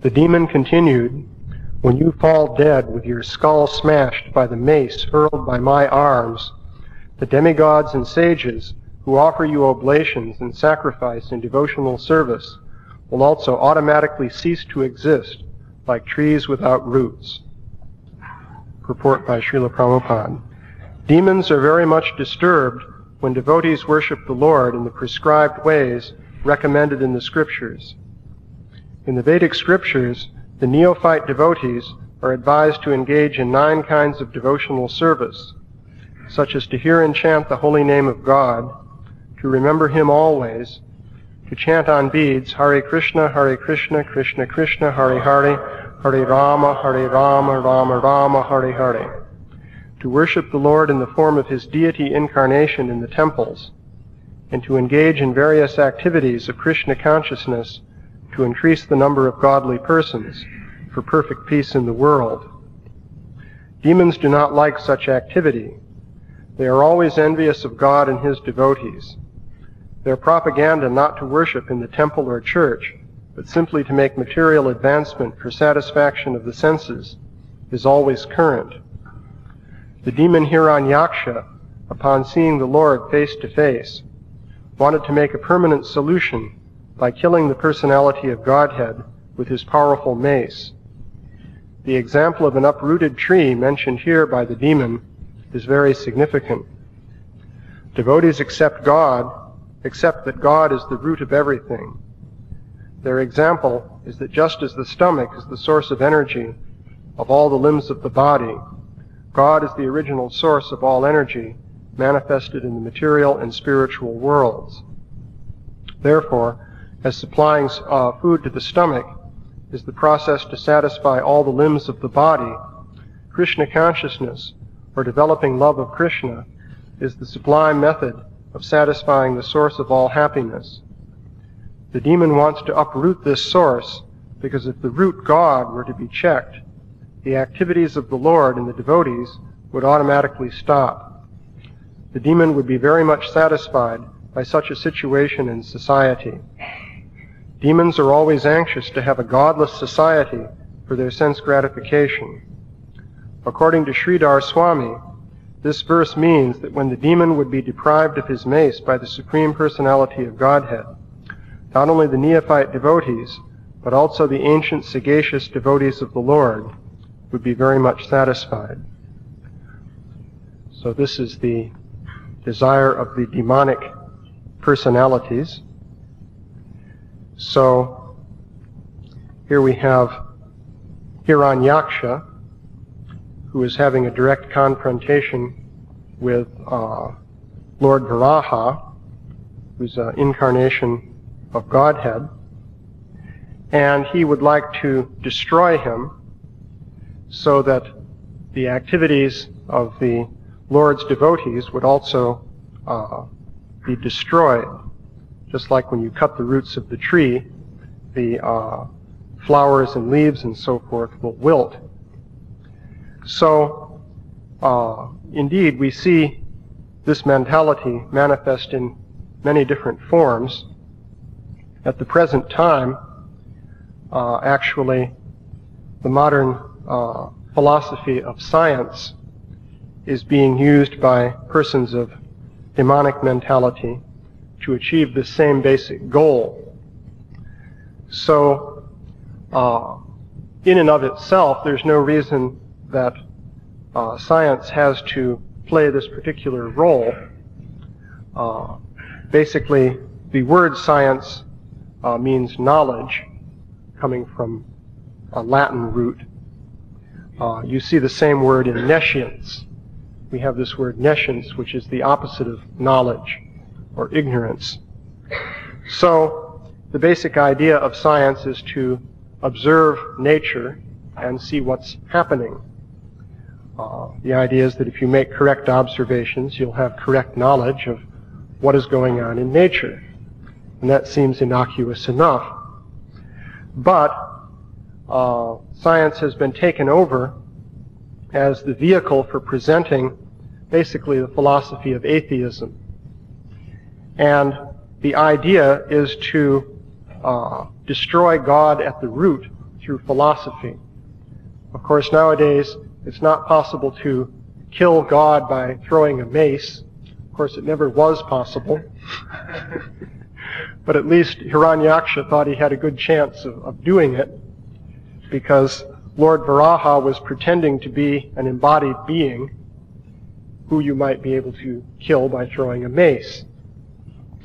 The demon continued, "When you fall dead with your skull smashed by the mace hurled by my arms, the demigods and sages who offer you oblations and sacrifice in devotional service will also automatically cease to exist like trees without roots." Purport by Srila Prabhupada. Demons are very much disturbed when devotees worship the Lord in the prescribed ways recommended in the scriptures. In the Vedic scriptures, the neophyte devotees are advised to engage in 9 kinds of devotional service, such as to hear and chant the holy name of God, to remember Him always, to chant on beads, Hare Krishna, Krishna Krishna, Hare Hare, Hare Rama, Rama Rama, Hare Hare, to worship the Lord in the form of His deity incarnation in the temples, and to engage in various activities of Krishna consciousness to increase the number of godly persons for perfect peace in the world. Demons do not like such activity. They are always envious of God and His devotees. Their propaganda not to worship in the temple or church, but simply to make material advancement for satisfaction of the senses, is always current. The demon Hiranyaksha, upon seeing the Lord face to face, wanted to make a permanent solution by killing the personality of Godhead with his powerful mace. The example of an uprooted tree mentioned here by the demon is very significant. Devotees accept that God is the root of everything. Their example is that just as the stomach is the source of energy of all the limbs of the body, God is the original source of all energy manifested in the material and spiritual worlds. Therefore, as supplying food to the stomach is the process to satisfy all the limbs of the body, Krishna consciousness, or developing love of Krishna, is the sublime method of satisfying the source of all happiness. The demon wants to uproot this source because if the root God were to be checked, the activities of the Lord and the devotees would automatically stop. The demon would be very much satisfied by such a situation in society. Demons are always anxious to have a godless society for their sense gratification. According to Sridhar Swami, this verse means that when the demon would be deprived of his mace by the Supreme Personality of Godhead, not only the neophyte devotees, but also the ancient sagacious devotees of the Lord would be very much satisfied. So this is the desire of the demonic personalities. So here we have Hiranyaksha, who is having a direct confrontation with Lord Varaha, who's an incarnation of Godhead, and he would like to destroy him so that the activities of the Lord's devotees would also be destroyed. Just like when you cut the roots of the tree, the flowers and leaves and so forth will wilt. So, indeed, we see this mentality manifest in many different forms. At the present time, actually, the modern philosophy of science is being used by persons of demonic mentality to achieve the same basic goal. So, in and of itself, there's no reason that science has to play this particular role. Basically, the word science means knowledge, coming from a Latin root. You see the same word in nescience. We have this word nescience, which is the opposite of knowledge or ignorance. So, the basic idea of science is to observe nature and see what's happening. The idea is that if you make correct observations, you'll have correct knowledge of what is going on in nature. And that seems innocuous enough. But science has been taken over as the vehicle for presenting basically the philosophy of atheism. And the idea is to destroy God at the root through philosophy. Of course, nowadays, it's not possible to kill God by throwing a mace. Of course, it never was possible. But at least Hiranyaksha thought he had a good chance of doing it, because Lord Varaha was pretending to be an embodied being who you might be able to kill by throwing a mace.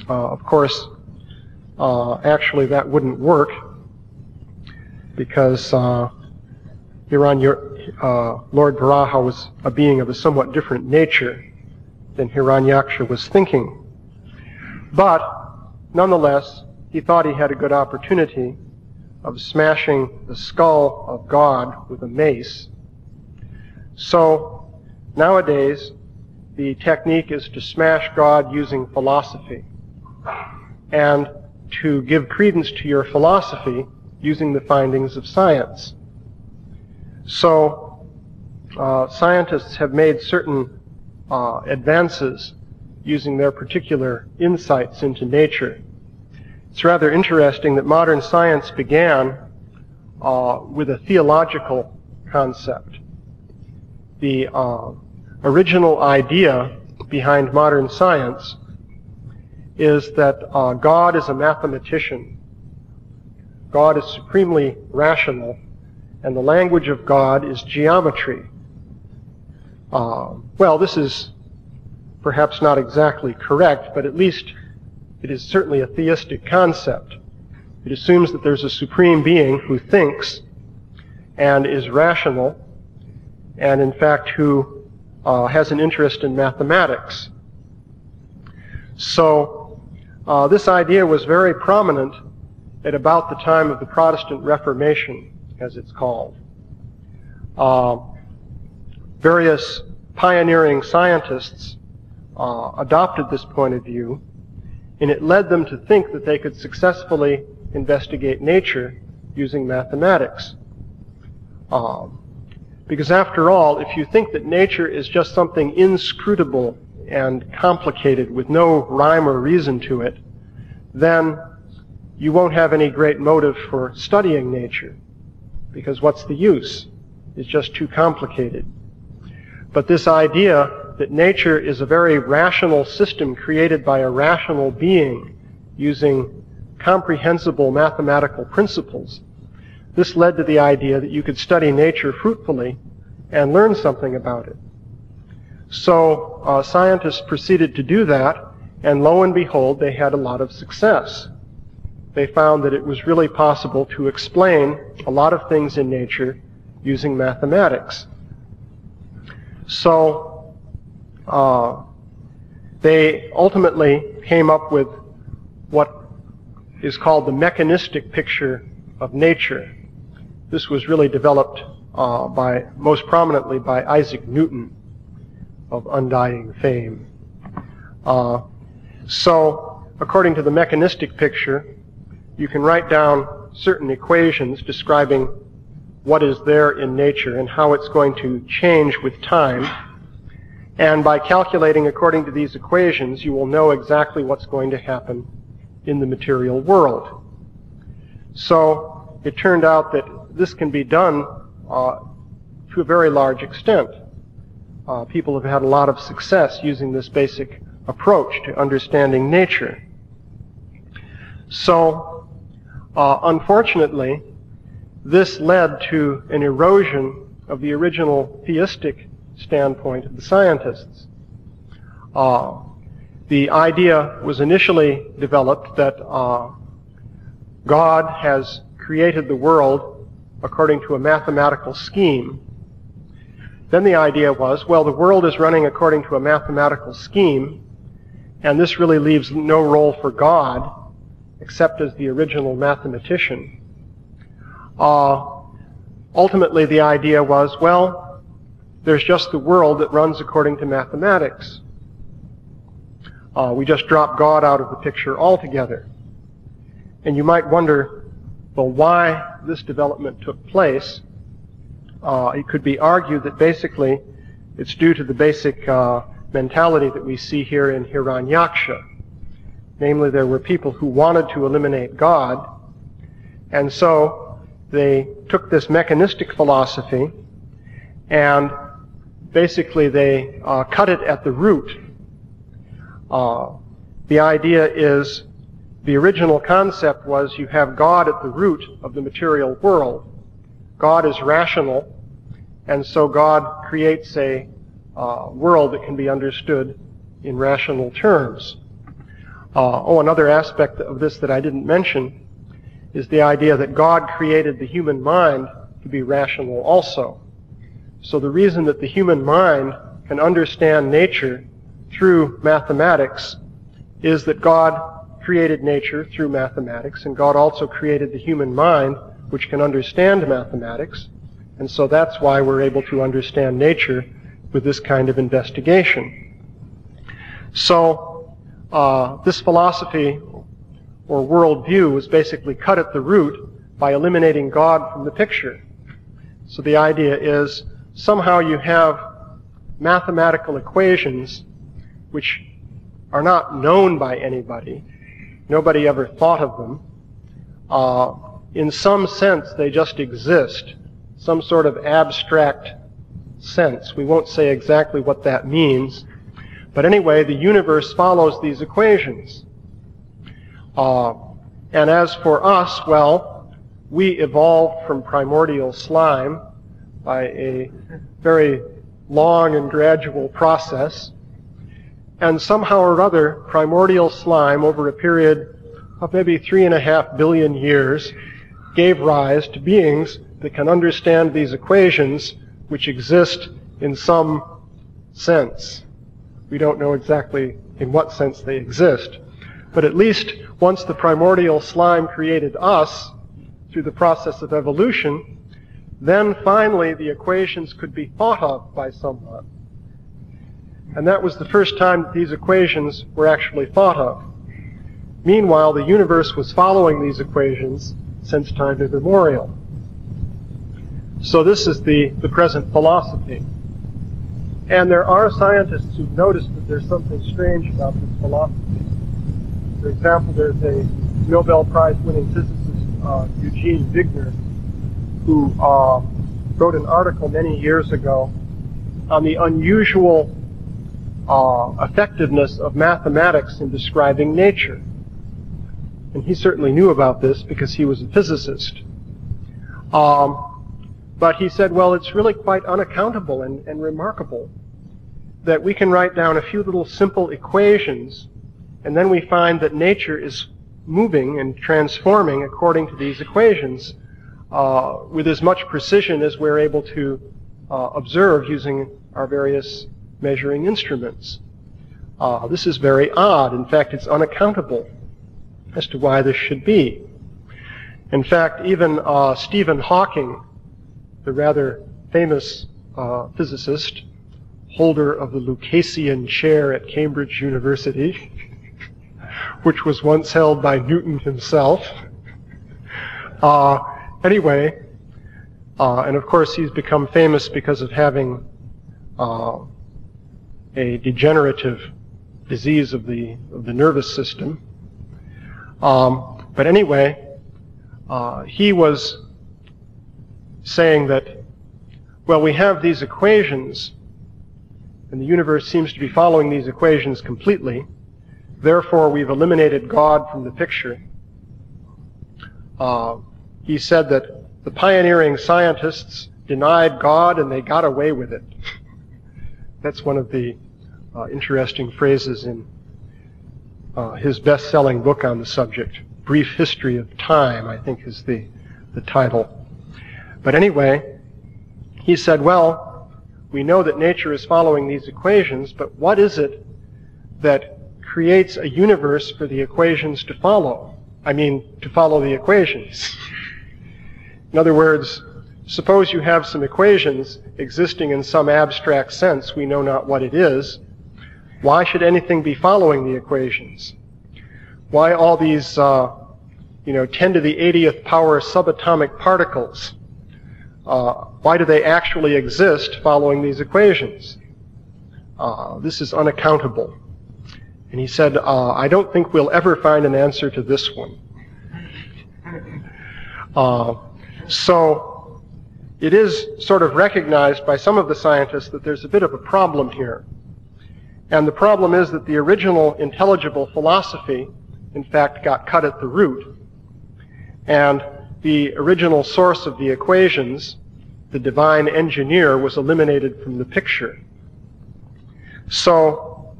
Of course, actually that wouldn't work, because Lord Varaha was a being of a somewhat different nature than Hiranyaksha was thinking. But nonetheless, he thought he had a good opportunity of smashing the skull of God with a mace. So nowadays, the technique is to smash God using philosophy, and to give credence to your philosophy using the findings of science. So scientists have made certain advances using their particular insights into nature. It's rather interesting that modern science began with a theological concept. The original idea behind modern science is that God is a mathematician. God is supremely rational, and the language of God is geometry. Well, this is perhaps not exactly correct, but at least it is certainly a theistic concept. It assumes that there's a supreme being who thinks and is rational, and in fact who has an interest in mathematics. So this idea was very prominent at about the time of the Protestant Reformation, as it's called. Various pioneering scientists adopted this point of view, and it led them to think that they could successfully investigate nature using mathematics. Because after all, if you think that nature is just something inscrutable and complicated with no rhyme or reason to it, then you won't have any great motive for studying nature, because what's the use? It's just too complicated. But this idea that nature is a very rational system created by a rational being using comprehensible mathematical principles, this led to the idea that you could study nature fruitfully and learn something about it. So scientists proceeded to do that, and lo and behold, they had a lot of success. They found that it was really possible to explain a lot of things in nature using mathematics. So they ultimately came up with what is called the mechanistic picture of nature. This was really developed most prominently by Isaac Newton of undying fame. So according to the mechanistic picture, you can write down certain equations describing what is there in nature and how it's going to change with time. And by calculating according to these equations, you will know exactly what's going to happen in the material world. So it turned out that this can be done to a very large extent. People have had a lot of success using this basic approach to understanding nature. So, unfortunately, this led to an erosion of the original theistic standpoint of the scientists. The idea was initially developed that God has created the world according to a mathematical scheme. Then the idea was, well, the world is running according to a mathematical scheme, and this really leaves no role for God except as the original mathematician. Ultimately, the idea was, well, there's just the world that runs according to mathematics. We just drop God out of the picture altogether. And you might wonder, well, why this development took place. It could be argued that basically it's due to the basic mentality that we see here in Hiranyaksha. Namely, there were people who wanted to eliminate God, and so they took this mechanistic philosophy and basically they cut it at the root. The idea is, the original concept was you have God at the root of the material world. God is rational, and so God creates a world that can be understood in rational terms. Another aspect of this that I didn't mention is the idea that God created the human mind to be rational also. So the reason that the human mind can understand nature through mathematics is that God created nature through mathematics, and God also created the human mind, which can understand mathematics, and so that's why we're able to understand nature with this kind of investigation. So this philosophy or worldview was basically cut at the root by eliminating God from the picture. So the idea is, somehow you have mathematical equations which are not known by anybody. Nobody ever thought of them. In some sense, they just exist, some sort of abstract sense. We won't say exactly what that means. But anyway, the universe follows these equations. And as for us, well, we evolved from primordial slime by a very long and gradual process. And somehow or other, primordial slime, over a period of maybe 3.5 billion years, gave rise to beings that can understand these equations, which exist in some sense. We don't know exactly in what sense they exist. But at least once the primordial slime created us, through the process of evolution, then finally the equations could be thought of by someone. And that was the first time that these equations were actually thought of. Meanwhile, the universe was following these equations since time immemorial. So this is the present philosophy. And there are scientists who've noticed that there's something strange about this philosophy. For example, there's a Nobel Prize-winning physicist, Eugene Wigner, who wrote an article many years ago on the unusual effectiveness of mathematics in describing nature. And he certainly knew about this because he was a physicist. But he said, well, it's really quite unaccountable and remarkable that we can write down a few little simple equations, and then we find that nature is moving and transforming according to these equations with as much precision as we're able to observe using our various measuring instruments. This is very odd. In fact, it's unaccountable as to why this should be. In fact, even Stephen Hawking, the rather famous physicist, holder of the Lucasian chair at Cambridge University, which was once held by Newton himself. Anyway, and of course he's become famous because of having a degenerative disease of the nervous system. But anyway, he was saying that, well, we have these equations, and the universe seems to be following these equations completely. Therefore, we've eliminated God from the picture. He said that the pioneering scientists denied God and they got away with it. That's one of the interesting phrases in his best-selling book on the subject. Brief History of Time, I think, is the title. But anyway, he said, well, we know that nature is following these equations, but what is it that creates a universe for the equations to follow? I mean, to follow the equations. In other words, suppose you have some equations existing in some abstract sense, we know not what it is. Why should anything be following the equations? Why all these, 10 to the 80th power subatomic particles? Why do they actually exist following these equations? This is unaccountable. And he said, I don't think we'll ever find an answer to this one. So it is sort of recognized by some of the scientists that there's a bit of a problem here. And the problem is that the original intelligible philosophy, in fact, got cut at the root. And the original source of the equations, the divine engineer, was eliminated from the picture. So,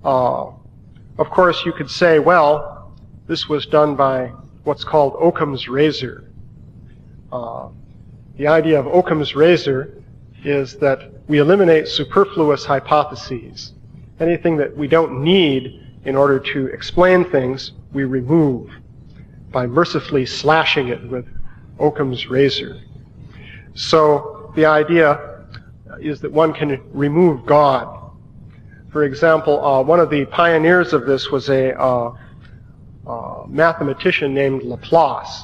of course, you could say, well, this was done by what's called Occam's razor. The idea of Occam's razor is that we eliminate superfluous hypotheses. Anything that we don't need in order to explain things, we remove by mercifully slashing it with Occam's razor. So the idea is that one can remove God. For example, one of the pioneers of this was a mathematician named Laplace,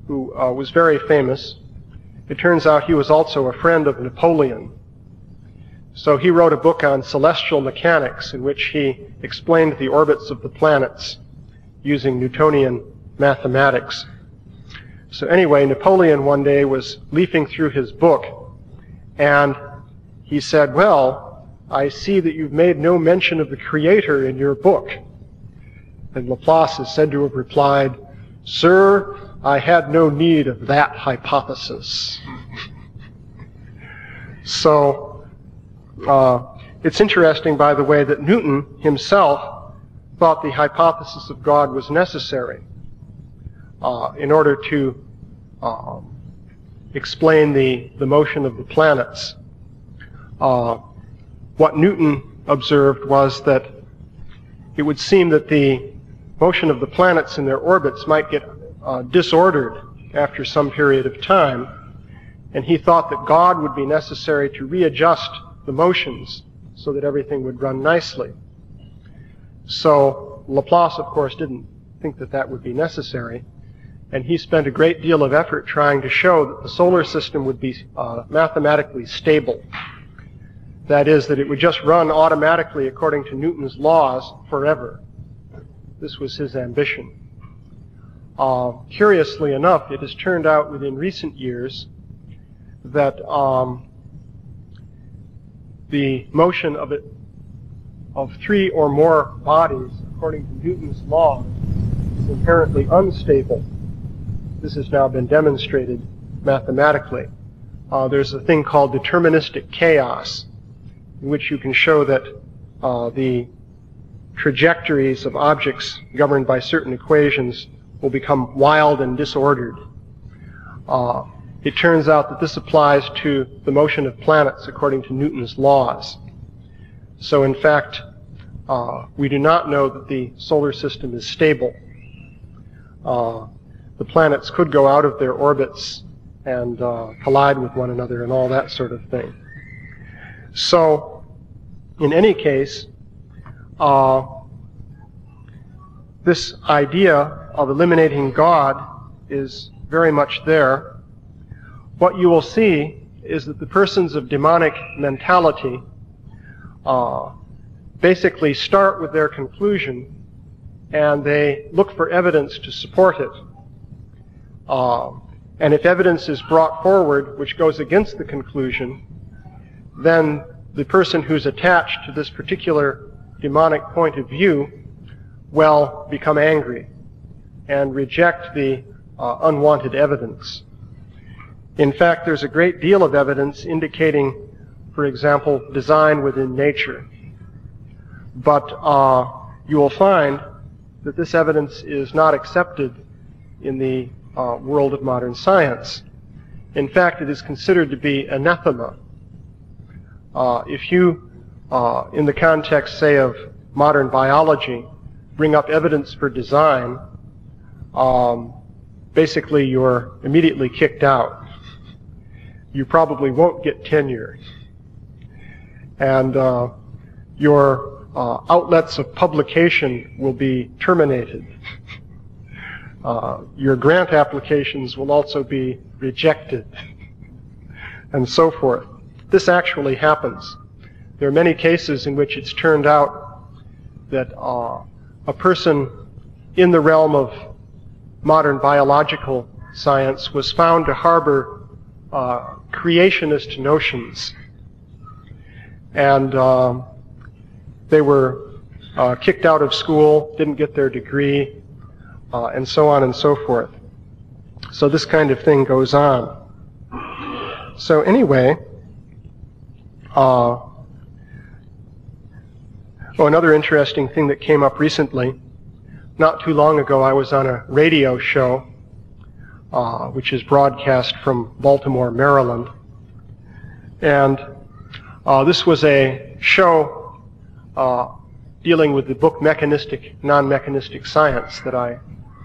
who was very famous. It turns out he was also a friend of Napoleon. So he wrote a book on celestial mechanics in which he explained the orbits of the planets using Newtonian mathematics. So anyway, Napoleon one day was leafing through his book, and he said, well, I see that you've made no mention of the Creator in your book. And Laplace is said to have replied, Sir, I had no need of that hypothesis. So, it's interesting, by the way, that Newton himself thought the hypothesis of God was necessary in order to explain the motion of the planets. What Newton observed was that it would seem that the motion of the planets in their orbits might get disordered after some period of time, and he thought that God would be necessary to readjust the motions so that everything would run nicely. So Laplace, of course, didn't think that that would be necessary, and he spent a great deal of effort trying to show that the solar system would be mathematically stable. That is, that it would just run automatically according to Newton's laws forever. This was his ambition. Curiously enough, it has turned out within recent years that the motion of three or more bodies, according to Newton's law, is inherently unstable. This has now been demonstrated mathematically. There's a thing called deterministic chaos, in which you can show that the trajectories of objects governed by certain equations will become wild and disordered. It turns out that this applies to the motion of planets according to Newton's laws. So in fact, we do not know that the solar system is stable. The planets could go out of their orbits and collide with one another and all that sort of thing. So, in any case, this idea of eliminating God is very much there. What you will see is that the persons of demonic mentality basically start with their conclusion and they look for evidence to support it. And if evidence is brought forward which goes against the conclusion, then the person who's attached to this particular demonic point of view will become angry and reject the unwanted evidence. In fact, there's a great deal of evidence indicating, for example, design within nature. But you will find that this evidence is not accepted in the world of modern science. In fact, it is considered to be anathema. If you, in the context, say, of modern biology, bring up evidence for design, basically you're immediately kicked out. You probably won't get tenure. And your outlets of publication will be terminated. Your grant applications will also be rejected, and so forth. This actually happens. There are many cases in which it's turned out that a person in the realm of modern biological science was found to harbor creationist notions. And they were kicked out of school, didn't get their degree, and so on and so forth. So this kind of thing goes on. So anyway, another interesting thing that came up recently, not too long ago I was on a radio show, which is broadcast from Baltimore, Maryland. And this was a show dealing with the book Mechanistic, Non-Mechanistic Science that I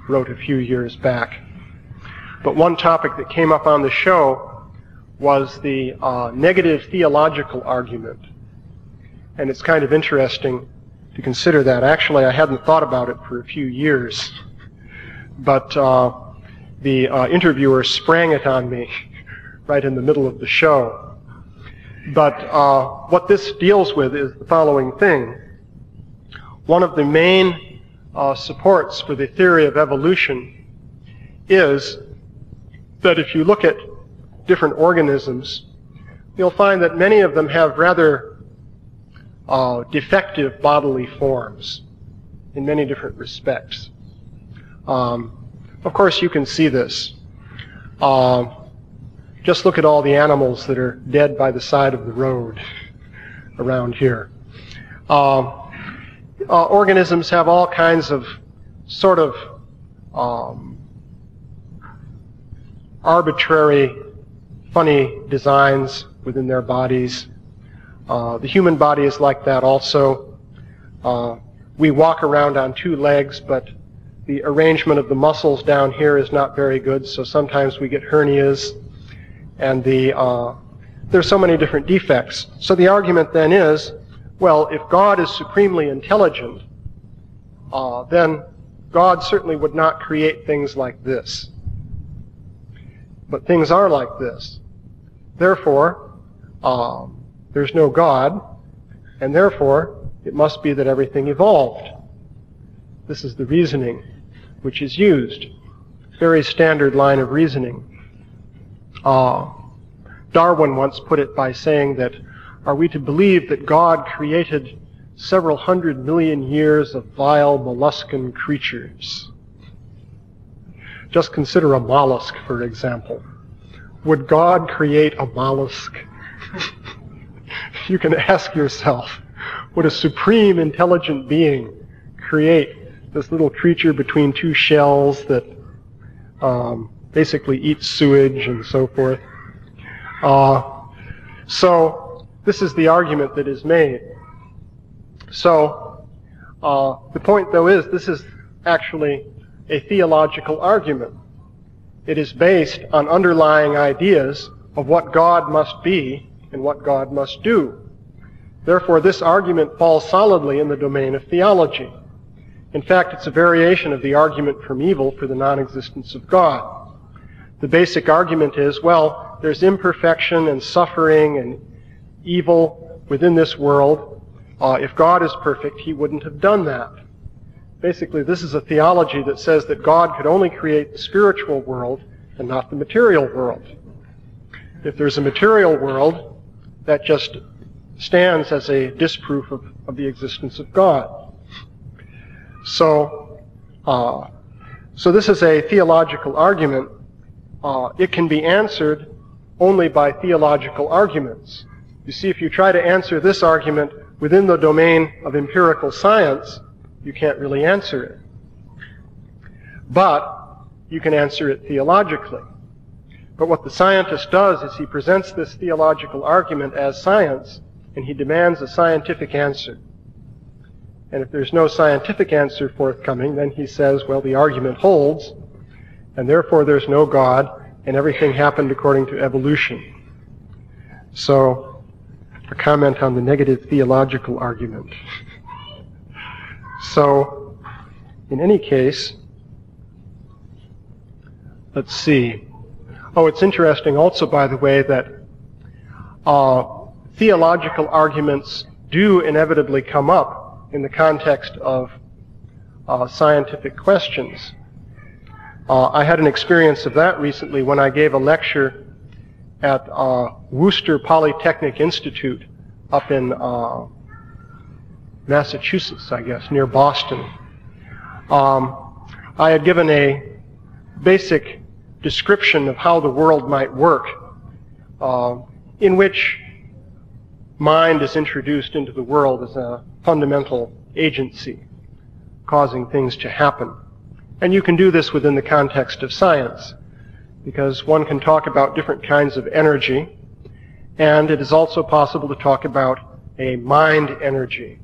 wrote a few years back. But one topic that came up on the show was the negative theological argument. And it's kind of interesting to consider that. Actually, I hadn't thought about it for a few years. But the interviewer sprang it on me right in the middle of the show. But what this deals with is the following thing. One of the main supports for the theory of evolution is that if you look at different organisms, you'll find that many of them have rather defective bodily forms in many different respects. Of course, you can see this. Just look at all the animals that are dead by the side of the road around here. Organisms have all kinds of sort of arbitrary, funny designs within their bodies. The human body is like that also. We walk around on two legs, but the arrangement of the muscles down here is not very good, so sometimes we get hernias, and there's so many different defects. So the argument then is, well, if God is supremely intelligent, then God certainly would not create things like this. But things are like this. Therefore, there's no God, and therefore it must be that everything evolved. This is the reasoning which is used. Very standard line of reasoning. Darwin once put it by saying that, are we to believe that God created several 100 million years of vile molluscan creatures? Just consider a mollusk, for example. Would God create a mollusk? You can ask yourself, would a supreme intelligent being create this little creature between two shells that basically eats sewage and so forth? So this is the argument that is made. So the point, though, is this is actually a theological argument. It is based on underlying ideas of what God must be and what God must do. Therefore, this argument falls solidly in the domain of theology. In fact, it's a variation of the argument from evil for the non-existence of God. The basic argument is, well, there's imperfection and suffering and evil within this world. If God is perfect, He wouldn't have done that. Basically, this is a theology that says that God could only create the spiritual world and not the material world. If there's a material world, that just stands as a disproof of the existence of God. So this is a theological argument. It can be answered only by theological arguments. You see, if you try to answer this argument within the domain of empirical science, you can't really answer it. But you can answer it theologically. But what the scientist does is he presents this theological argument as science, and he demands a scientific answer. And if there's no scientific answer forthcoming, then he says, well, the argument holds, and therefore there's no God, and everything happened according to evolution. So, a comment on the negative theological argument. So, in any case, let's see. Oh, it's interesting also, by the way, that theological arguments do inevitably come up in the context of scientific questions. I had an experience of that recently when I gave a lecture at Worcester Polytechnic Institute up in Massachusetts, I guess, near Boston. I had given a basic description of how the world might work, in which mind is introduced into the world as a fundamental agency, causing things to happen. And you can do this within the context of science, because one can talk about different kinds of energy, and it is also possible to talk about a mind energy,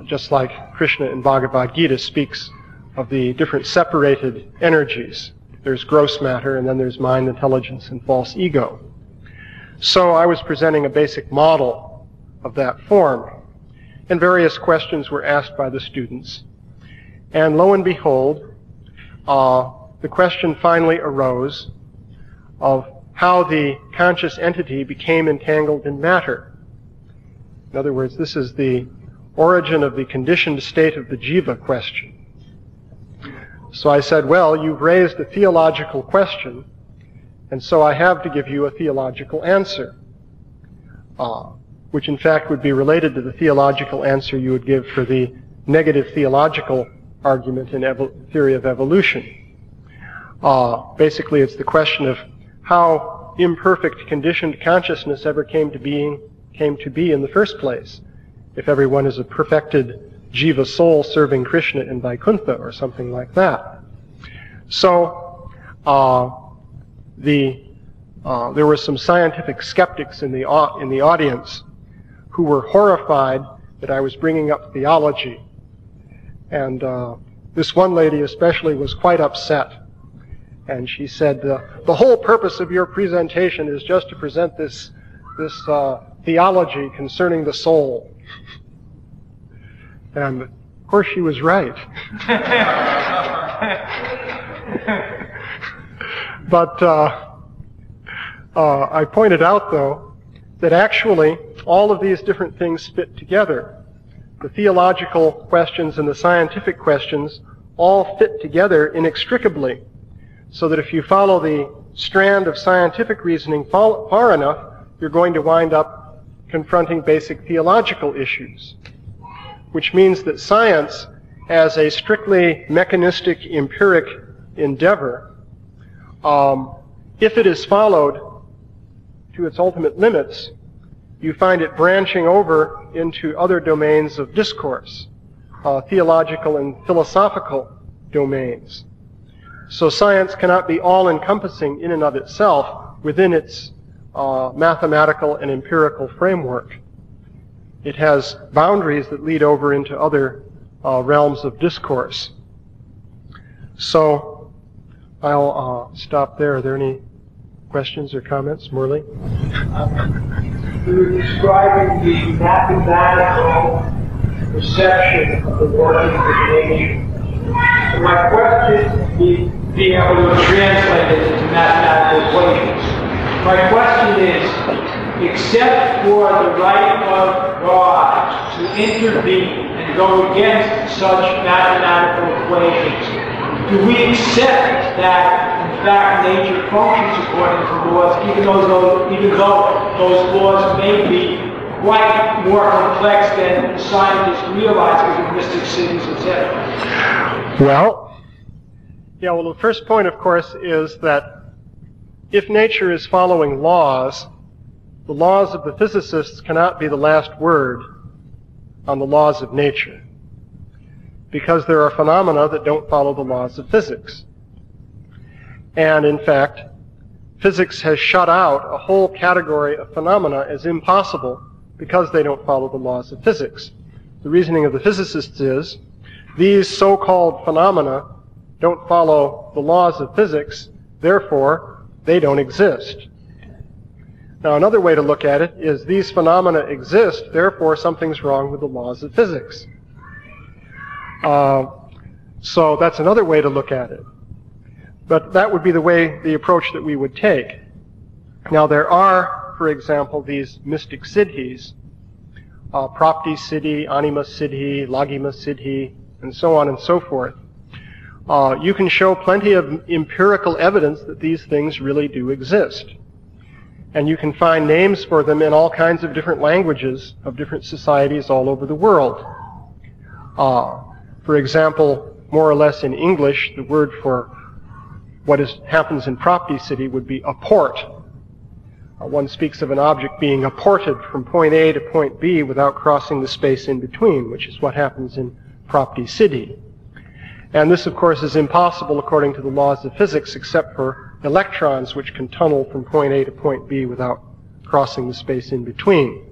just like Krishna in Bhagavad Gita speaks of the different separated energies. There's gross matter, and then there's mind, intelligence, and false ego. So I was presenting a basic model of that form, and various questions were asked by the students. And lo and behold, the question finally arose of how the conscious entity became entangled in matter. In other words, this is the origin of the conditioned state of the jiva question. So I said, well, you've raised a theological question, and so I have to give you a theological answer, which in fact would be related to the theological answer you would give for the negative theological argument in theory of evolution. Basically, it's the question of how imperfect conditioned consciousness ever came to be in the first place, if everyone is a perfected jiva soul serving Krishna in Vaikuntha or something like that. So there were some scientific skeptics in the audience who were horrified that I was bringing up theology. And this one lady especially was quite upset. And she said, the whole purpose of your presentation is just to present this theology concerning the soul. And of course she was right. But I pointed out, though, that actually all of these different things fit together. The theological questions and the scientific questions all fit together inextricably, so that if you follow the strand of scientific reasoning far enough, you're going to wind up confronting basic theological issues, which means that science, as a strictly mechanistic, empiric endeavor, if it is followed to its ultimate limits, you find it branching over into other domains of discourse, theological and philosophical domains. So science cannot be all-encompassing in and of itself within its mathematical and empirical framework. It has boundaries that lead over into other realms of discourse. So I'll stop there. Are there any questions or comments, Murli? You were describing the mathematical perception of the workings of nature. My question is being able to translate it into mathematical equations. My question is, except for the right of God to intervene and go against such mathematical equations, do we accept that, in fact, nature functions according to laws, even though those laws may be quite more complex than scientists realize because of mystic cities, etc.? Well, the first point, of course, is that if nature is following laws, the laws of the physicists cannot be the last word on the laws of nature, because there are phenomena that don't follow the laws of physics. And in fact, physics has shut out a whole category of phenomena as impossible because they don't follow the laws of physics. The reasoning of the physicists is, these so-called phenomena don't follow the laws of physics, therefore they don't exist. Now, another way to look at it is, these phenomena exist, therefore something's wrong with the laws of physics. So that's another way to look at it. But that would be the approach that we would take. Now, there are, for example, these mystic siddhis, Prapti Siddhi, Anima Siddhi, Lagima Siddhi, and so on and so forth. you can show plenty of empirical evidence that these things really do exist. And you can find names for them in all kinds of different languages of different societies all over the world. For example, more or less in English, the word for what happens in Property City would be apport. One speaks of an object being apported from point A to point B without crossing the space in between, which is what happens in Property City. And this, of course, is impossible according to the laws of physics, except for electrons, which can tunnel from point A to point B without crossing the space in between.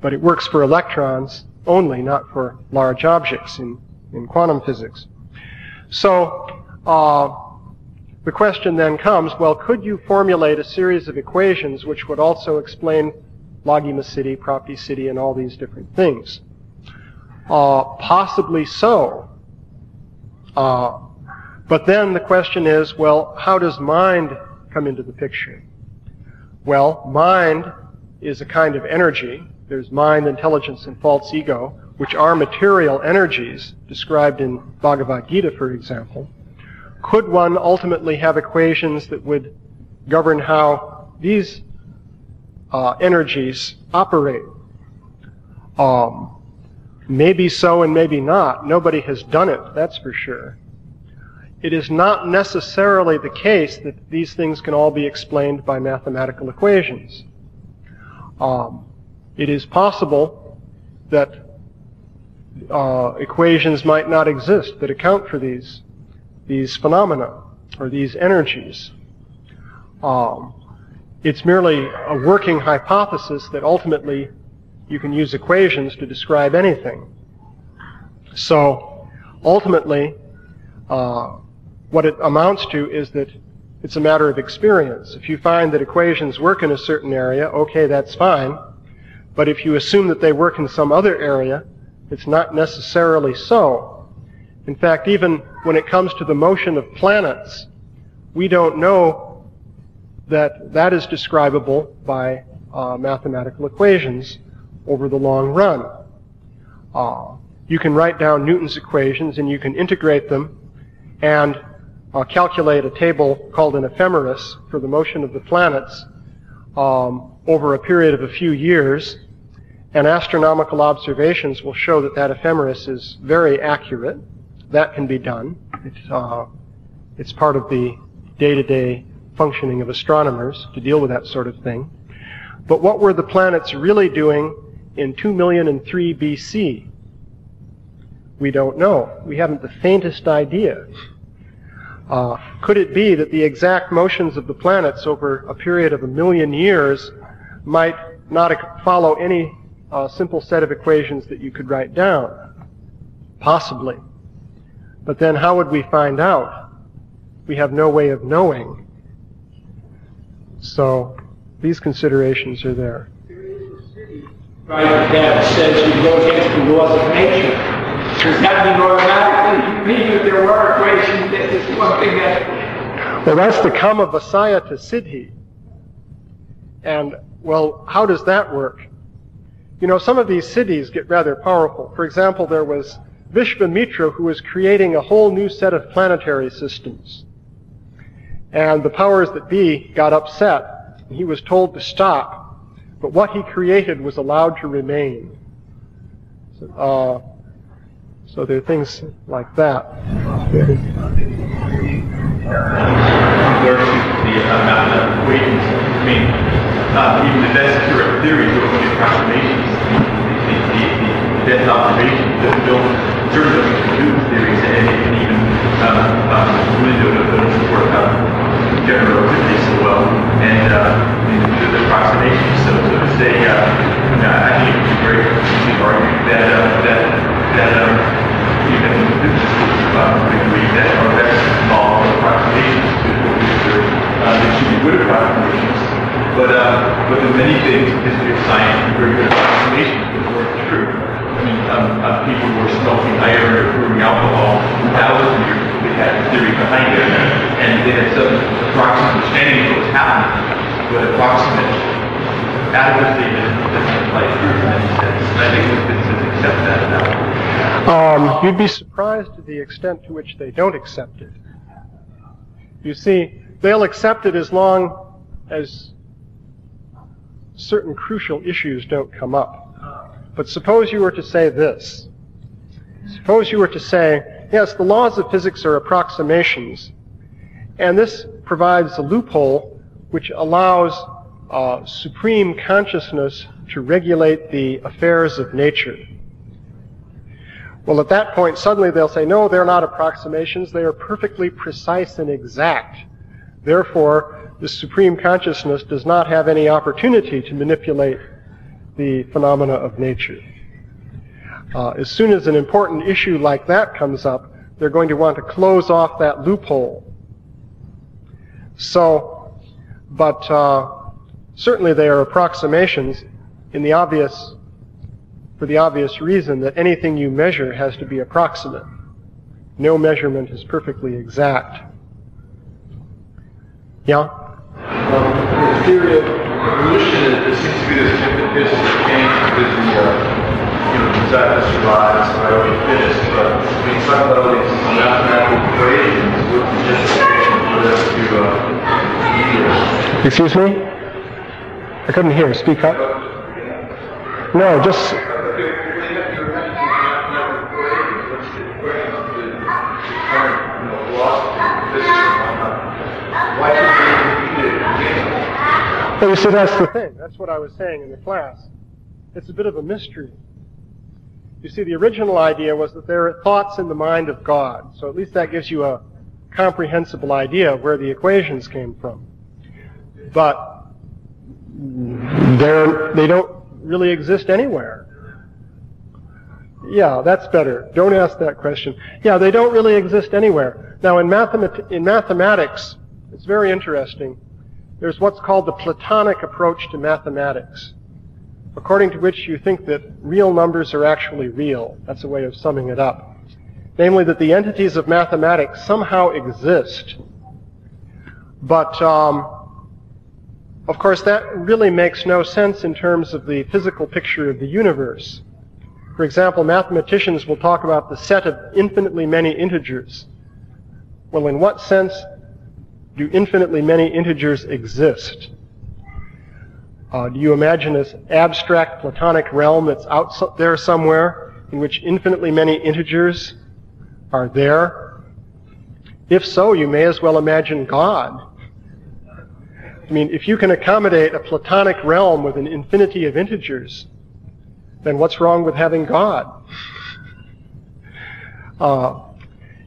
But it works for electrons only, not for large objects in quantum physics. So the question then comes, well, could you formulate a series of equations which would also explain Lagima City, Property City, and all these different things? Possibly so. But then the question is, well, how does mind come into the picture? Well, mind is a kind of energy. There's mind, intelligence, and false ego, which are material energies, described in Bhagavad Gita, for example. Could one ultimately have equations that would govern how these energies operate? Maybe so and maybe not. Nobody has done it, that's for sure. It is not necessarily the case that these things can all be explained by mathematical equations. It is possible that equations might not exist that account for these phenomena or these energies. It's merely a working hypothesis that ultimately you can use equations to describe anything. So ultimately, what it amounts to is that it's a matter of experience. If you find that equations work in a certain area, okay, that's fine. But if you assume that they work in some other area, it's not necessarily so. In fact, even when it comes to the motion of planets, we don't know that that is describable by mathematical equations over the long run. You can write down Newton's equations and you can integrate them and calculate a table called an ephemeris for the motion of the planets over a period of a few years, and astronomical observations will show that that ephemeris is very accurate. That can be done. It's part of the day-to-day functioning of astronomers to deal with that sort of thing. But what were the planets really doing in 2003 BC? We don't know. We haven't the faintest idea. Could it be that the exact motions of the planets over a period of 1 million years might not follow any simple set of equations that you could write down? Possibly. But then how would we find out? We have no way of knowing. So these considerations are there. There is a city right that says you go against the laws of nature. Does that mean automatically, even if there were equations, that is one thing that... Well, that's the Kama Vasaya to Siddhi. And, well, how does that work? You know, some of these cities get rather powerful. For example, there was Vishvamitra, who was creating a whole new set of planetary systems. And the powers that be got upset. And he was told to stop. But what he created was allowed to remain. So there are things like that. There seems to be a mathematical equations. I mean, even the best theories don't get approximations. The best observations don't certainly conclude theories, and it can even window to support general relativity so well, and the approximations. So to say, I think it's a very interesting argument that you can agree that our best involved approximations to what we observe. They should be good approximations, but in many things, the history of science, very good approximations that weren't true. I mean, people who were smoking iron or brewing alcohol for thousands of years, they had a theory behind it, and they had some approximate understanding of what was happening, but approximate adequacy doesn't apply truth in any sense. And I think that this is accept that now. You'd be surprised to the extent to which they don't accept it. You see, they'll accept it as long as certain crucial issues don't come up. But suppose you were to say this. Suppose you were to say, yes, the laws of physics are approximations, and this provides a loophole which allows supreme consciousness to regulate the affairs of nature. Well, at that point, suddenly they'll say, no, they're not approximations, they are perfectly precise and exact. Therefore, the supreme consciousness does not have any opportunity to manipulate the phenomena of nature. As soon as an important issue like that comes up, they're going to want to close off that loophole. So, but certainly they are approximations in the obvious, for the obvious reason that anything you measure has to be approximate. No measurement is perfectly exact. Yeah? The theory of evolution, it seems to be this impetus change because the desire to survive, survival of the fittest. But when you talk about all these mathematical equations, what's the justification for them to Excuse me? I couldn't hear. Speak up. No, just... Well, you see, that's the thing. That's what I was saying in the class. It's a bit of a mystery. You see, the original idea was that there are thoughts in the mind of God. So at least that gives you a comprehensible idea of where the equations came from. But they don't really exist anywhere. Yeah, that's better. Don't ask that question. Yeah, they don't really exist anywhere. Now, in mathematics, it's very interesting. There's what's called the Platonic approach to mathematics, according to which you think that real numbers are actually real. That's a way of summing it up. Namely, that the entities of mathematics somehow exist. But, of course, that really makes no sense in terms of the physical picture of the universe. For example, mathematicians will talk about the set of infinitely many integers. Well, in what sense do infinitely many integers exist? Do you imagine this abstract Platonic realm that's out there somewhere in which infinitely many integers are there? If so, you may as well imagine God. I mean, if you can accommodate a Platonic realm with an infinity of integers, then what's wrong with having God?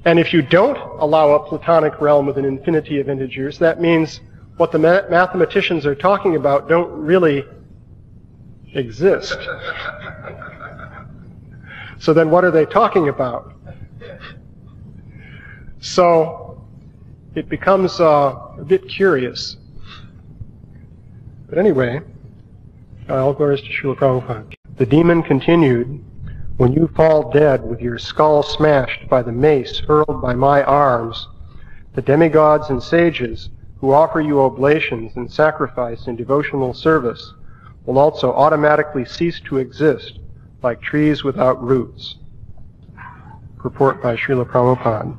And if you don't allow a Platonic realm with an infinity of integers, that means what the mathematicians are talking about don't really exist. So then what are they talking about? So it becomes a bit curious. But anyway, all glories to Srila Prabhupada. The demon continued, when you fall dead with your skull smashed by the mace hurled by my arms, the demigods and sages who offer you oblations and sacrifice in devotional service will also automatically cease to exist like trees without roots. Purport by Srila Prabhupada.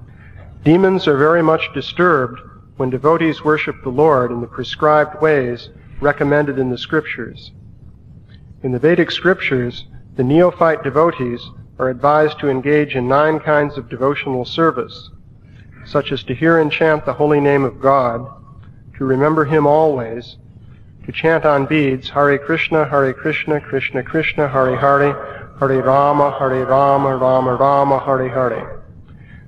Demons are very much disturbed when devotees worship the Lord in the prescribed ways recommended in the scriptures. In the Vedic scriptures, the neophyte devotees are advised to engage in 9 kinds of devotional service, such as to hear and chant the holy name of God, to remember Him always, to chant on beads, Hare Krishna, Krishna Krishna, Hare Hare, Hare Rama, Rama Rama, Hare Hare,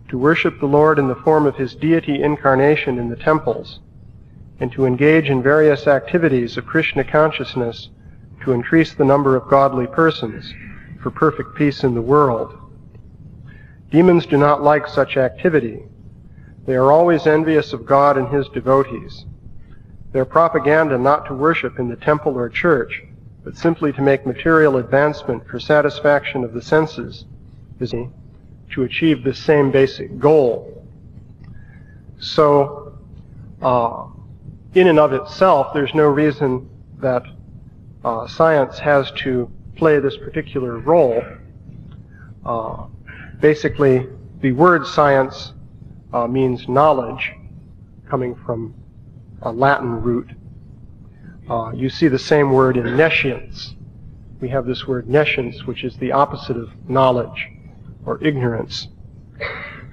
to worship the Lord in the form of His deity incarnation in the temples, and to engage in various activities of Krishna consciousness to increase the number of godly persons for perfect peace in the world. Demons do not like such activity. They are always envious of God and His devotees. Their propaganda not to worship in the temple or church, but simply to make material advancement for satisfaction of the senses, is to achieve this same basic goal. So, in and of itself, there's no reason that science has to play this particular role. Basically, the word science means knowledge, coming from a Latin root. You see the same word in nescience. We have this word nescience, which is the opposite of knowledge or ignorance.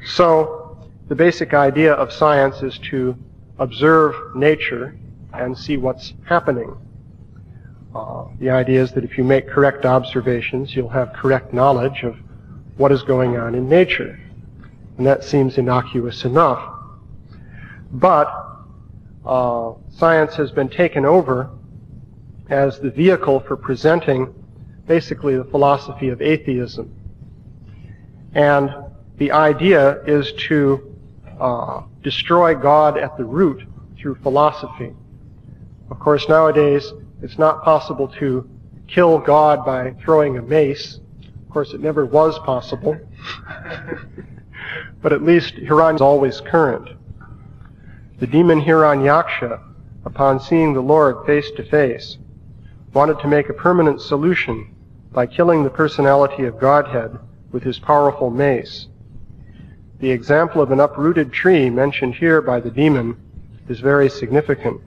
So the basic idea of science is to observe nature and see what's happening. The idea is that if you make correct observations, you'll have correct knowledge of what is going on in nature. And that seems innocuous enough. But science has been taken over as the vehicle for presenting basically the philosophy of atheism. And the idea is to destroy God at the root through philosophy. Of course, nowadays, it's not possible to kill God by throwing a mace. Of course, it never was possible. But at least Hiranyaksha is always current. The demon Hiranyaksha, upon seeing the Lord face to face, wanted to make a permanent solution by killing the personality of Godhead with his powerful mace. The example of an uprooted tree mentioned here by the demon is very significant.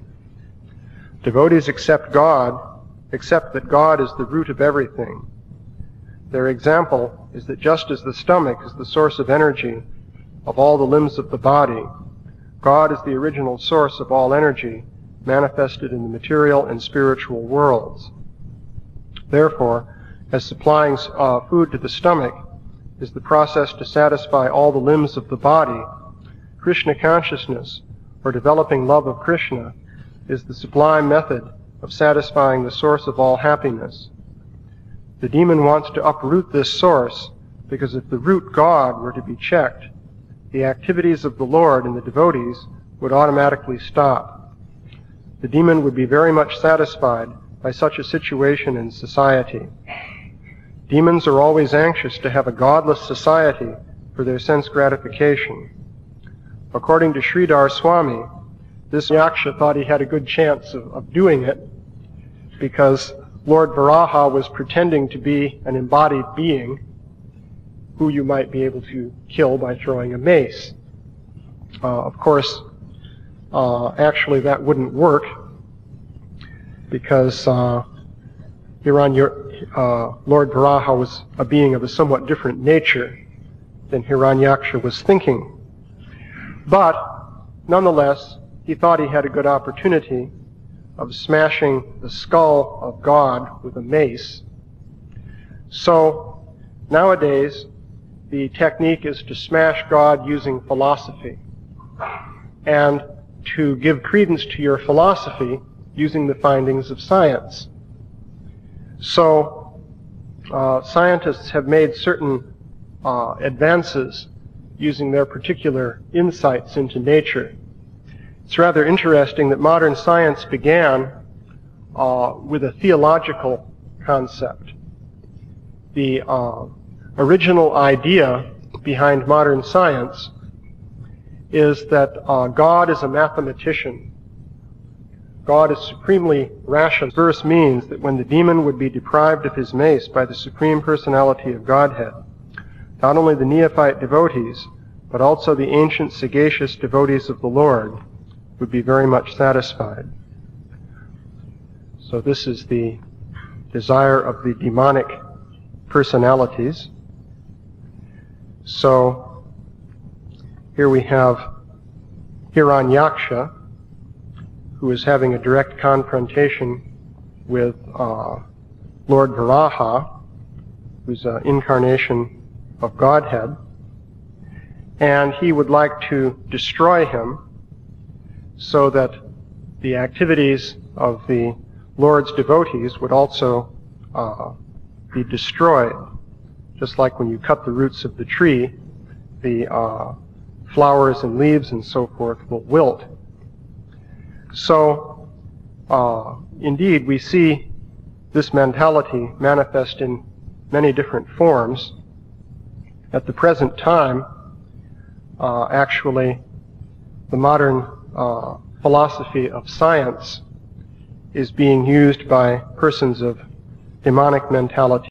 Devotees accept that God is the root of everything. Their example is that just as the stomach is the source of energy of all the limbs of the body, God is the original source of all energy manifested in the material and spiritual worlds. Therefore, as supplying food to the stomach is the process to satisfy all the limbs of the body, Krishna consciousness, or developing love of Krishna, is the sublime method of satisfying the source of all happiness. The demon wants to uproot this source because if the root God were to be checked, the activities of the Lord and the devotees would automatically stop. The demon would be very much satisfied by such a situation in society. Demons are always anxious to have a godless society for their sense gratification. According to Sridhar Swami, this Yaksha thought he had a good chance of doing it because Lord Varaha was pretending to be an embodied being who you might be able to kill by throwing a mace. Of course, actually that wouldn't work because Lord Varaha was a being of a somewhat different nature than Hiranyaksha was thinking. But, nonetheless, he thought he had a good opportunity of smashing the skull of God with a mace. So, nowadays, the technique is to smash God using philosophy and to give credence to your philosophy using the findings of science. So, scientists have made certain advances using their particular insights into nature. It's rather interesting that modern science began with a theological concept. The original idea behind modern science is that God is a mathematician. God is supremely rational. This verse means that when the demon would be deprived of his mace by the Supreme Personality of Godhead, not only the neophyte devotees, but also the ancient sagacious devotees of the Lord would be very much satisfied. So this is the desire of the demonic personalities. So here we have Hiranyaksha, who is having a direct confrontation with Lord Varaha, who's an incarnation of Godhead, and he would like to destroy him so that the activities of the Lord's devotees would also be destroyed. Just like when you cut the roots of the tree, the flowers and leaves and so forth will wilt. So, indeed, we see this mentality manifest in many different forms. At the present time, actually, the modern philosophy of science is being used by persons of demonic mentality